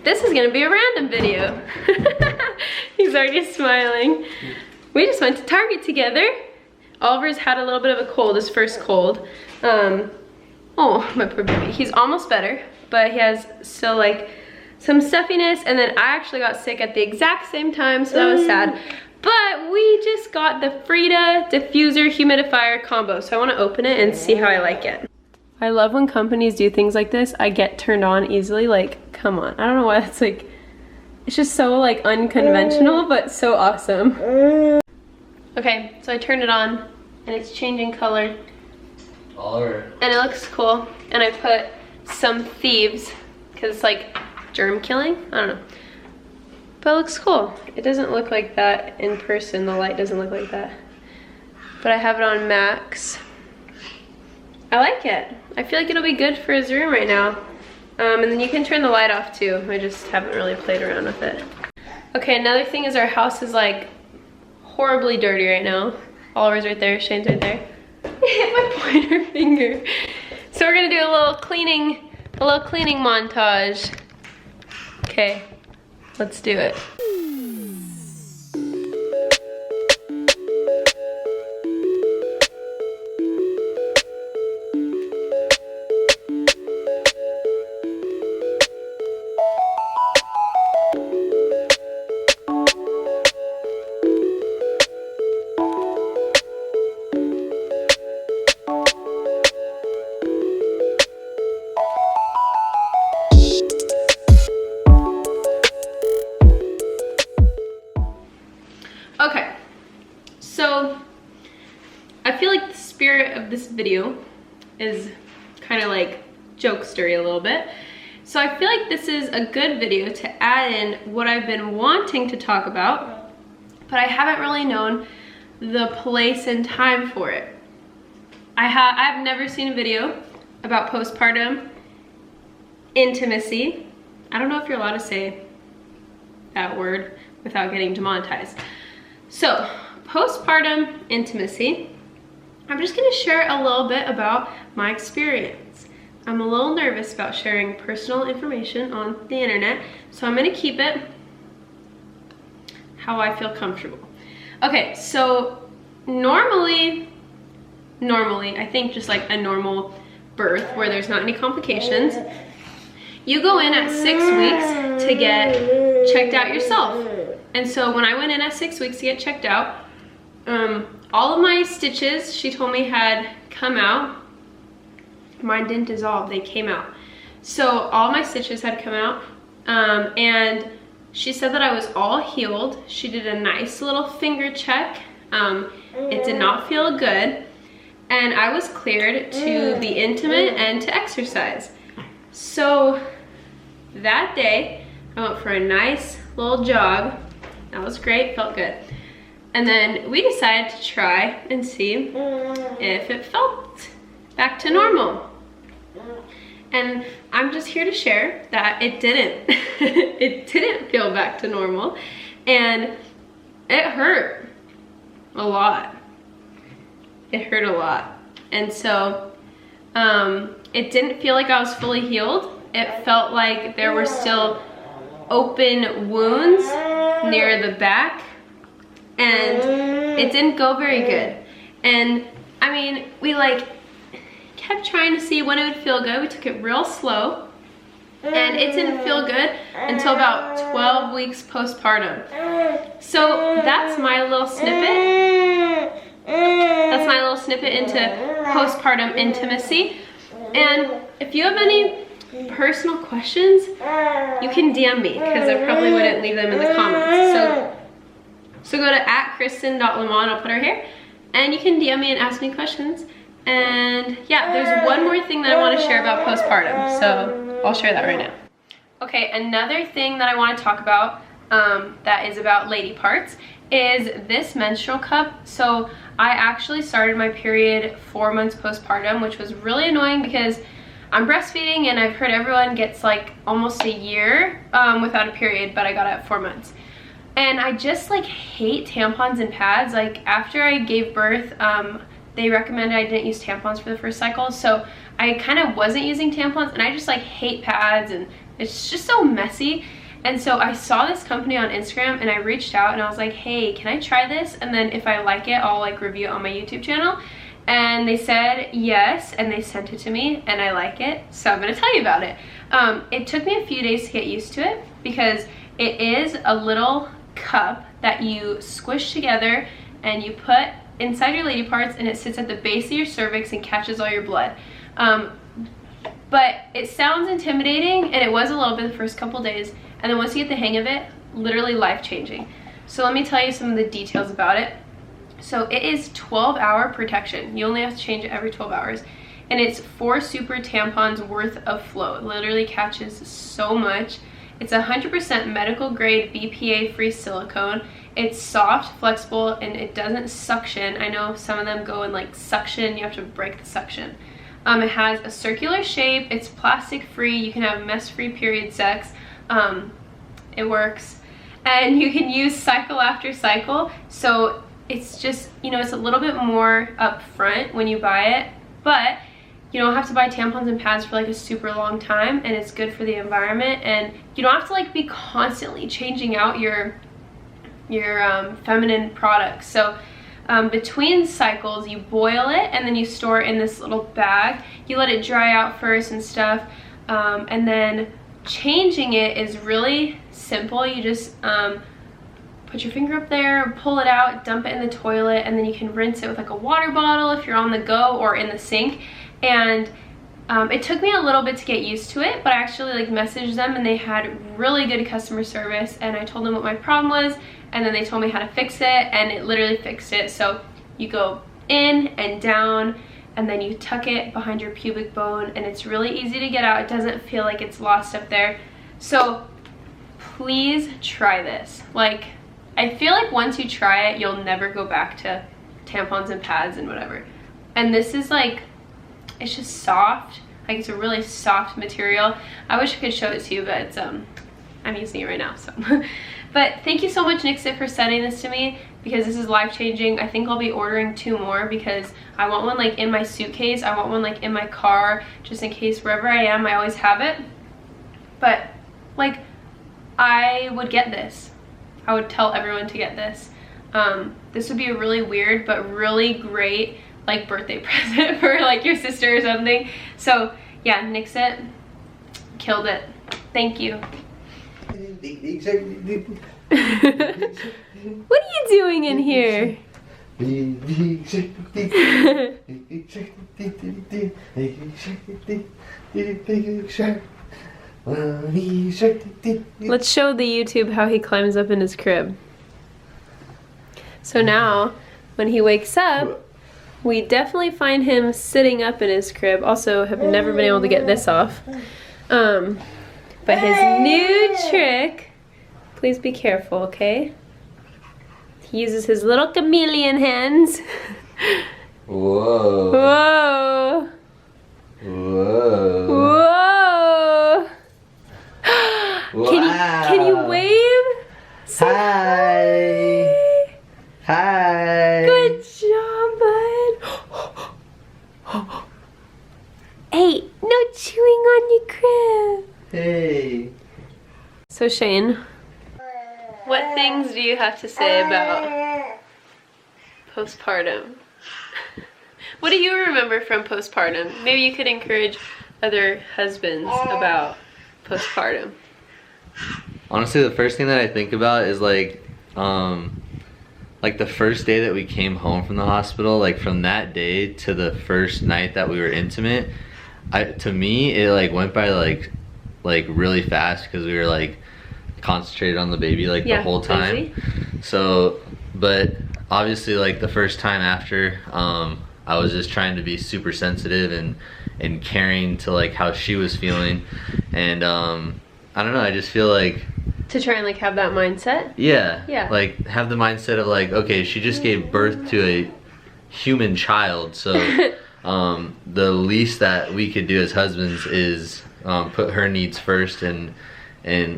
this is gonna be a random video. He's already smiling. We just went to Target together. Oliver's had a little bit of a cold, his first cold. Oh, my poor baby. He's almost better, but he has still like some stuffiness, and then I actually got sick at the exact same time, so that was sad. But we just got the Frida diffuser humidifier combo, so I want to open it and see how I like it. I love when companies do things like this. I get turned on easily, like, come on. I don't know why it's like, it's just so like unconventional, but so awesome. Okay, so I turned it on and it's changing color. Oliver. And it looks cool. And I put some thieves, because it's like germ killing, I don't know. But it looks cool. It doesn't look like that in person. The light doesn't look like that. But I have it on max. I like it. I feel like it'll be good for his room right now. And then you can turn the light off too. I just haven't really played around with it. Okay, another thing is our house is like horribly dirty right now. Oliver's right there, Shane's right there. Hit my pointer finger. So we're gonna do a little cleaning montage. Okay, let's do it. Okay, so I feel like the spirit of this video is kind of like jokestery a little bit. So I feel like this is a good video to add in what I've been wanting to talk about, but I haven't really known the place and time for it. I've never seen a video about postpartum intimacy. I don't know if you're allowed to say that word without getting demonetized. So, postpartum intimacy, I'm just gonna share a little bit about my experience. I'm a little nervous about sharing personal information on the internet, so I'm gonna keep it how I feel comfortable. Okay, so normally, I think just like a normal birth where there's not any complications, you go in at 6 weeks to get checked out yourself. And so when I went in at 6 weeks to get checked out, all of my stitches, she told me, had come out. Mine didn't dissolve, they came out. So all my stitches had come out, and she said that I was all healed. She did a nice little finger check. It did not feel good. And I was cleared to be intimate and to exercise. So that day, I went for a nice little jog. That was great, felt good. And then we decided to try and see if it felt back to normal. And I'm just here to share that it didn't. It didn't feel back to normal. And it hurt a lot. It hurt a lot. And so it didn't feel like I was fully healed. It felt like there were still open wounds near the back, and it didn't go very good. And I mean, we like kept trying to see when it would feel good. We took it real slow, and it didn't feel good until about 12 weeks postpartum. So that's my little snippet. That's my little snippet into postpartum intimacy. And if you have any personal questions, you can DM me, because I probably wouldn't leave them in the comments. So go to @kristen.lamont, I'll put her here, and you can DM me and ask me questions. And yeah, there's one more thing that I want to share about postpartum, so I'll share that right now. Okay, another thing that I want to talk about that is about lady parts is this menstrual cup. So I actually started my period 4 months postpartum, which was really annoying because I'm breastfeeding, and I've heard everyone gets like almost a year without a period, but I got it at 4 months. And I just like hate tampons and pads. Like after I gave birth, they recommended I didn't use tampons for the first cycle, so I kind of wasn't using tampons, and I just like hate pads, and it's just so messy. And so I saw this company on Instagram, and I reached out and I was like, hey, can I try this? And then if I like it, I'll like review it on my YouTube channel. And they said yes, and they sent it to me, and I like it, so I'm gonna tell you about it. It took me a few days to get used to it because it is a little cup that you squish together and you put inside your lady parts, and it sits at the base of your cervix and catches all your blood. But it sounds intimidating, and it was a little bit the first couple days, and then once you get the hang of it, literally life-changing. So let me tell you some of the details about it. So it is 12-hour protection. You only have to change it every 12 hours. And it's 4 super tampons worth of flow. It literally catches so much. It's 100% medical grade BPA-free silicone. It's soft, flexible, and it doesn't suction. I know some of them go and like suction. You have to break the suction. It has a circular shape. It's plastic-free. You can have mess-free period sex. It works. And you can use cycle after cycle. So it's just, you know, it's a little bit more upfront when you buy it, but you don't have to buy tampons and pads for like a super long time, and it's good for the environment, and you don't have to like be constantly changing out your feminine products. So between cycles, you boil it and then you store it in this little bag. You let it dry out first and stuff, and then changing it is really simple. You just put your finger up there, pull it out, dump it in the toilet, and then you can rinse it with like a water bottle if you're on the go, or in the sink. And it took me a little bit to get used to it, but I actually like messaged them, and they had really good customer service, and I told them what my problem was, and then they told me how to fix it, and it literally fixed it. So you go in and down, and then you tuck it behind your pubic bone, and it's really easy to get out. It doesn't feel like it's lost up there. So please try this. Like, I feel like once you try it, you'll never go back to tampons and pads and whatever. And this is like, it's just soft. Like, it's a really soft material. I wish I could show it to you, but it's, I'm using it right now, so. But thank you so much, Nixit, for sending this to me, because this is life-changing. I think I'll be ordering 2 more because I want one like in my suitcase. I want one like in my car, just in case wherever I am, I always have it. But like, I would get this. I would tell everyone to get this. This would be a really weird but really great like birthday present for like your sister or something. So yeah, Nixit, killed it. Thank you. What are you doing in here? Let's show the YouTube how he climbs up in his crib. So now, when he wakes up, we definitely find him sitting up in his crib. Also, have never been able to get this off. But his new trick, please be careful, okay? He uses his little chameleon hands. Whoa. Whoa. Whoa. Whoa. Can you wave? Say hi. Hi. Good job, bud. Hey, no chewing on your crib. Hey. So Shane, what things do you have to say about postpartum? What do you remember from postpartum? Maybe you could encourage other husbands about postpartum. Honestly, the first thing that I think about is like the first day that we came home from the hospital, like from that day to the first night that we were intimate, to me it like went by like really fast because we were like concentrated on the baby like the whole time. Crazy. So, but obviously like the first time after, I was just trying to be super sensitive and caring to like how she was feeling, and I don't know, I just feel like to try and like have that mindset. Yeah. Like have the mindset of like, okay, she just gave birth to a human child, so the least that we could do as husbands is put her needs first and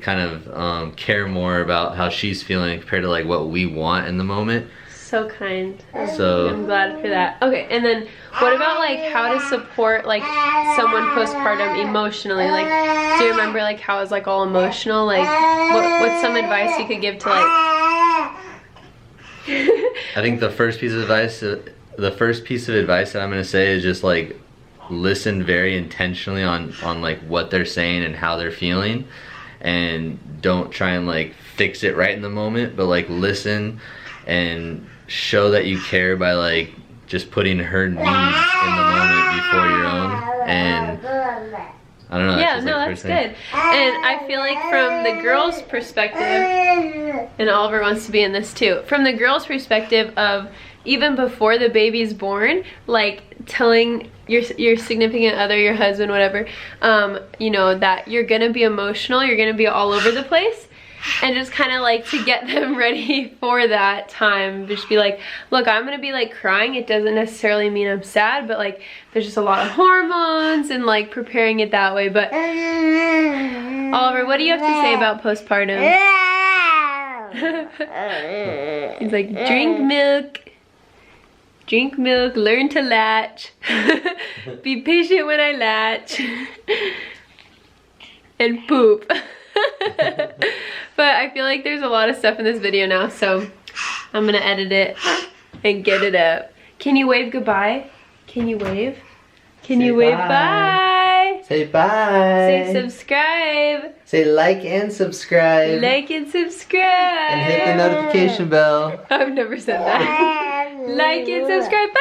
kind of care more about how she's feeling compared to like what we want in the moment. So kind. So I'm glad for that. Okay, and then what about like how to support like someone postpartum emotionally? Like, do you remember like how it was like all emotional? Like, what's some advice you could give to like? I think the first piece of advice that I'm gonna say is just like listen very intentionally on like what they're saying and how they're feeling, and don't try and like fix it right in the moment, but like listen and show that you care by like just putting her needs in the moment before your own. And I don't know. Yeah, no, that's good. And I feel like from the girl's perspective, and Oliver wants to be in this too, from the girl's perspective of even before the baby's born, like telling your significant other, your husband, whatever, you know, that you're gonna be emotional, you're gonna be all over the place, and just kind of like to get them ready for that time. Just be like, look, I'm gonna be like crying. It doesn't necessarily mean I'm sad, but like there's just a lot of hormones and like preparing it that way. But Oliver, what do you have to say about postpartum? He's like, drink milk. Drink milk, learn to latch. Be patient when I latch. And poop. But I feel like there's a lot of stuff in this video now, so I'm gonna edit it and get it up. Can you wave goodbye? Can you wave? Can you wave bye? Say bye. Say subscribe. Say like and subscribe. Like and subscribe. And hit the notification bell. I've never said that. Like and subscribe. Bye.